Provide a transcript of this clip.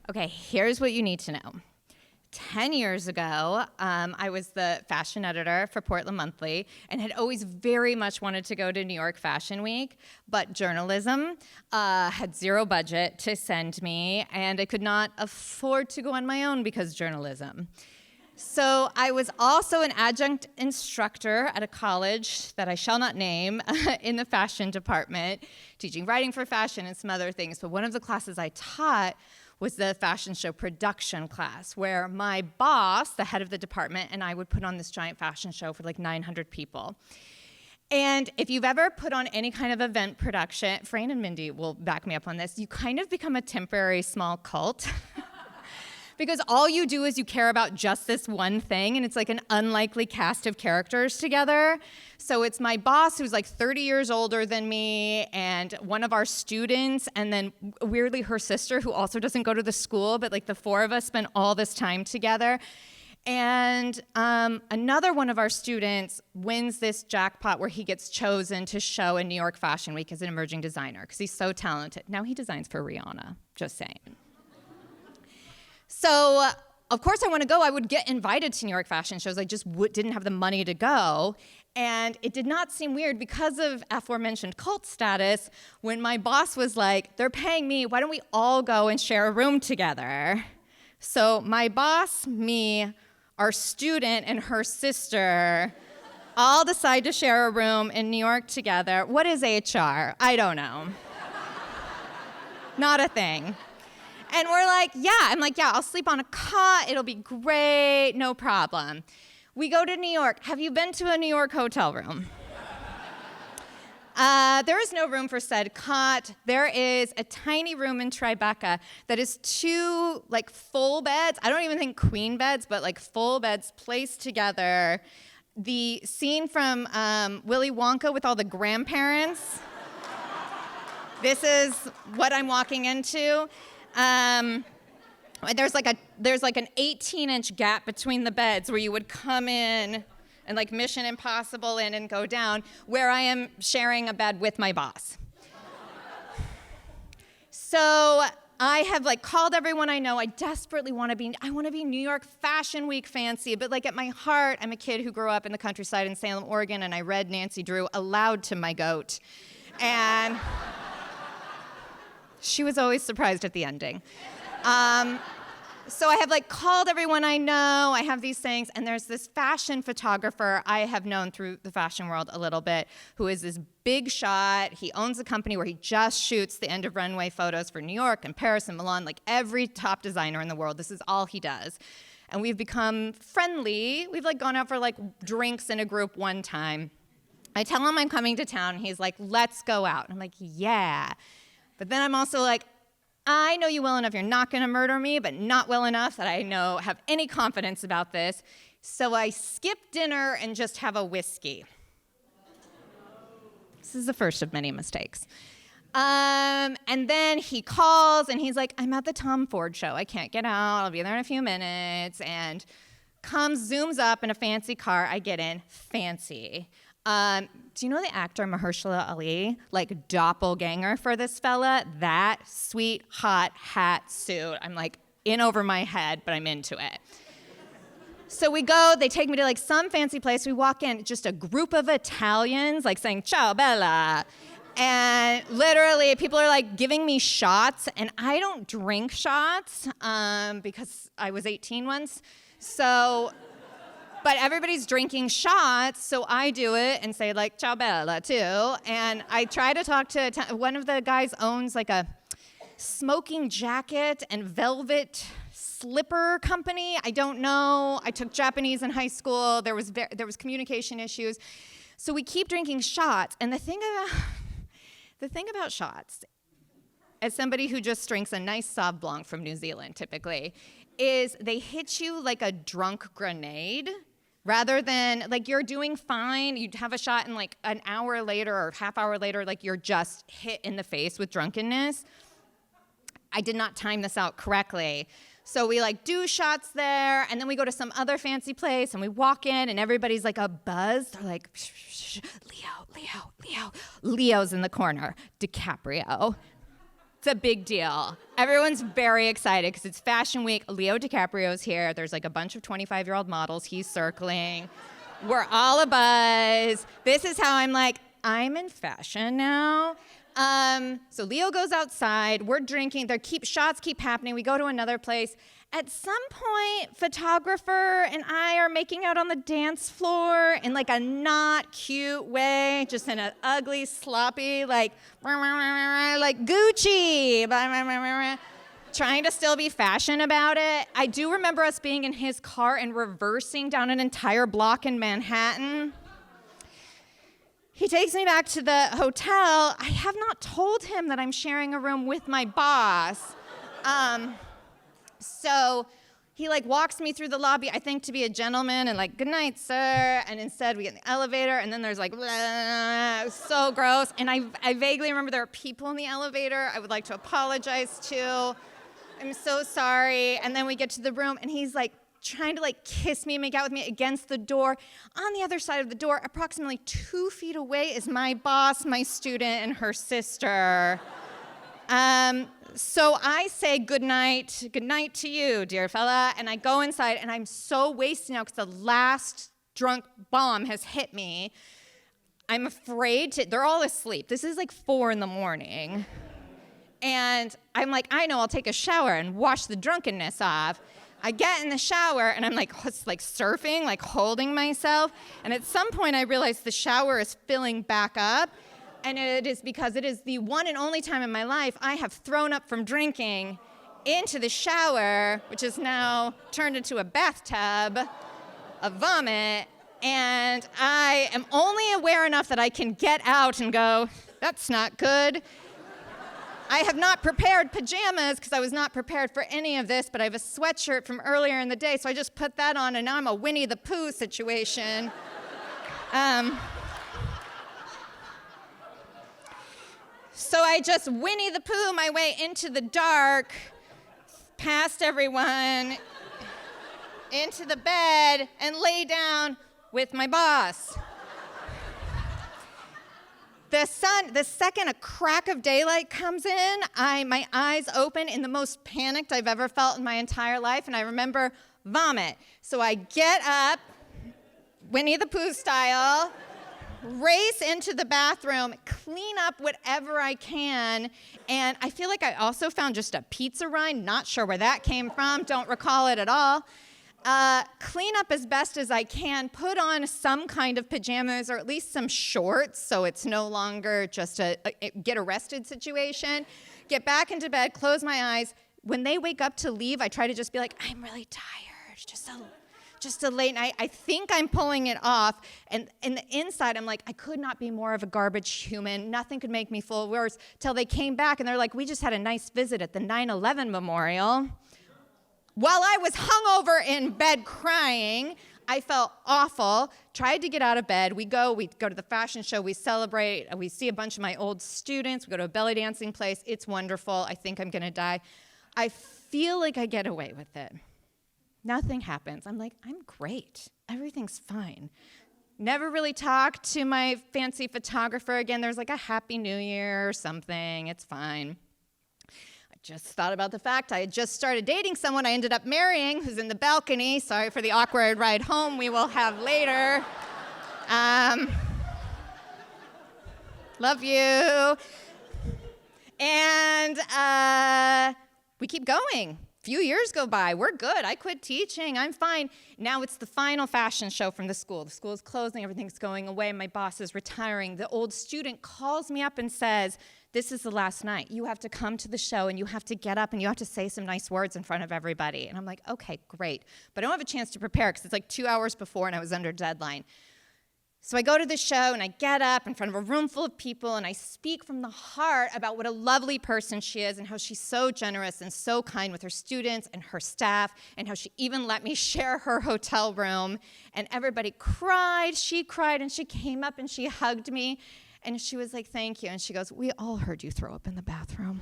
Okay, here's what you need to know. 10 years ago, I was the fashion editor for Portland Monthly and had always very much wanted to go to New York Fashion Week, but journalism had zero budget to send me, and I could not afford to go on my own because journalism. So I was also an adjunct instructor at a college that I shall not name in the fashion department, teaching writing for fashion and some other things. But one of the classes I taught was the fashion show production class, where my boss, the head of the department, and I would put on this giant fashion show for like 900 people. And if you've ever put on any kind of event production, Frain and Mindy will back me up on this, you kind of become a temporary small cult. Because all you do is you care about just this one thing, and it's like an unlikely cast of characters together. So it's my boss, who's like 30 years older than me, and one of our students, and then weirdly her sister, who also doesn't go to the school, but like the four of us spend all this time together. And another one of our students wins this jackpot where he gets chosen to show in New York Fashion Week as an emerging designer, because he's so talented. Now he designs for Rihanna, just saying. So, of course I want to go. I would get invited to New York fashion shows. I just didn't have the money to go. And it did not seem weird because of aforementioned cult status when my boss was like, they're paying me, why don't we all go and share a room together? So my boss, me, our student, and her sister all decide to share a room in New York together. What is HR? I don't know. Not a thing. And we're like, yeah. I'm like, yeah, I'll sleep on a cot. It'll be great. No problem. We go to New York. Have you been to a New York hotel room? There is no room for said cot. There is a tiny room in Tribeca that is two like full beds. I don't even think queen beds, but like full beds placed together. The scene from Willy Wonka with all the grandparents. This is what I'm walking into. There's like an 18-inch gap between the beds where you would come in and like Mission Impossible in and go down, where I am sharing a bed with my boss. So I have like called everyone I know. I desperately want to be New York Fashion Week fancy, but like at my heart, I'm a kid who grew up in the countryside in Salem, Oregon, and I read Nancy Drew aloud to my goat. And she was always surprised at the ending. So I have like called everyone I know. I have these things, and there's this fashion photographer I have known through the fashion world a little bit, who is this big shot. He owns a company where he just shoots the end of runway photos for New York and Paris and Milan, like every top designer in the world. This is all he does. And we've become friendly. We've like gone out for like drinks in a group one time. I tell him I'm coming to town, and he's like, let's go out. I'm like, yeah. But then I'm also like, I know you well enough, you're not gonna murder me, but not well enough that I have any confidence about this. So I skip dinner and just have a whiskey. This is the first of many mistakes. And then he calls and he's like, I'm at the Tom Ford show, I can't get out, I'll be there in a few minutes. And zooms up in a fancy car, I get in, fancy. Do you know the actor Mahershala Ali? Like doppelganger for this fella? That sweet, hot hat suit. I'm like in over my head, but I'm into it. So we go, they take me to like some fancy place. We walk in, just a group of Italians like saying, ciao bella. And literally people are like giving me shots, and I don't drink shots because I was 18 once. But everybody's drinking shots, so I do it and say like, ciao bella, too. And I try to talk to, one of the guys owns like a smoking jacket and velvet slipper company. I don't know. I took Japanese in high school. There was communication issues. So we keep drinking shots. And the thing about shots, as somebody who just drinks a nice Sauv Blanc from New Zealand, typically, is they hit you like a drunk grenade. Rather than, like, you're doing fine, you'd have a shot and like an hour later or half hour later, like you're just hit in the face with drunkenness. I did not time this out correctly. So we like do shots there, and then we go to some other fancy place, and we walk in, and everybody's like a buzz. They're like, shh, shh, shh, Leo. Leo's in the corner, DiCaprio. It's a big deal. Everyone's very excited because it's Fashion Week. Leo DiCaprio's here. There's like a bunch of 25-year-old models. He's circling. We're all abuzz. This is how I'm like, I'm in fashion now. So Leo goes outside. We're drinking. Shots keep happening. We go to another place. At some point, photographer and I are making out on the dance floor in like a not cute way, just in an ugly, sloppy, like Gucci, trying to still be fashion about it. I do remember us being in his car and reversing down an entire block in Manhattan. He takes me back to the hotel. I have not told him that I'm sharing a room with my boss. So he like walks me through the lobby, I think to be a gentleman, and like, good night, sir. And instead we get in the elevator, and then there's like, blah, so gross. And I vaguely remember there are people in the elevator I would like to apologize to. I'm so sorry. And then we get to the room, and he's like trying to like kiss me and make out with me against the door. On the other side of the door, approximately 2 feet away, is my boss, my student, and her sister. So I say good night to you, dear fella, and I go inside, and I'm so wasted now because the last drunk bomb has hit me. I'm afraid they're all asleep. This is like 4 a.m. And I'm like, I know, I'll take a shower and wash the drunkenness off. I get in the shower, and I'm like surfing, like holding myself. And at some point, I realize the shower is filling back up. And it is because it is the one and only time in my life I have thrown up from drinking into the shower, which is now turned into a bathtub, a vomit. And I am only aware enough that I can get out and go, that's not good. I have not prepared pajamas because I was not prepared for any of this, but I have a sweatshirt from earlier in the day, so I just put that on, and now I'm a Winnie the Pooh situation. So I just Winnie the Pooh my way into the dark, past everyone, into the bed, and lay down with my boss. The second a crack of daylight comes in, my eyes open in the most panicked I've ever felt in my entire life, and I remember vomit. So I get up, Winnie the Pooh style, race into the bathroom, clean up whatever I can, and I feel like I also found just a pizza rind, not sure where that came from, don't recall it at all. Clean up as best as I can, put on some kind of pajamas or at least some shorts so it's no longer just a get arrested situation. Get back into bed, close my eyes. When they wake up to leave, I try to just be like, I'm really tired, just a late night. I think I'm pulling it off. And in the inside, I'm like, I could not be more of a garbage human. Nothing could make me feel worse. Till they came back and they're like, we just had a nice visit at the 9/11 memorial. While I was hungover in bed crying, I felt awful, tried to get out of bed. We go to the fashion show, we celebrate, we see a bunch of my old students, we go to a belly dancing place. It's wonderful. I think I'm gonna die. I feel like I get away with it. Nothing happens. I'm like, I'm great. Everything's fine. Never really talked to my fancy photographer again. There's like a Happy New Year or something. It's fine. I just thought about the fact I had just started dating someone I ended up marrying who's in the balcony. Sorry for the awkward ride home we will have later. Love you. And we keep going. Few years go by, we're good. I quit teaching, I'm fine. Now it's the final fashion show from the school. The school is closing, everything's going away, my boss is retiring. The old student calls me up and says, this is the last night. You have to come to the show and you have to get up and you have to say some nice words in front of everybody. And I'm like, okay, great. But I don't have a chance to prepare because it's like 2 hours before and I was under deadline. So I go to the show and I get up in front of a room full of people and I speak from the heart about what a lovely person she is and how she's so generous and so kind with her students and her staff and how she even let me share her hotel room. And everybody cried, and she came up and she hugged me and she was like, thank you. And she goes, we all heard you throw up in the bathroom.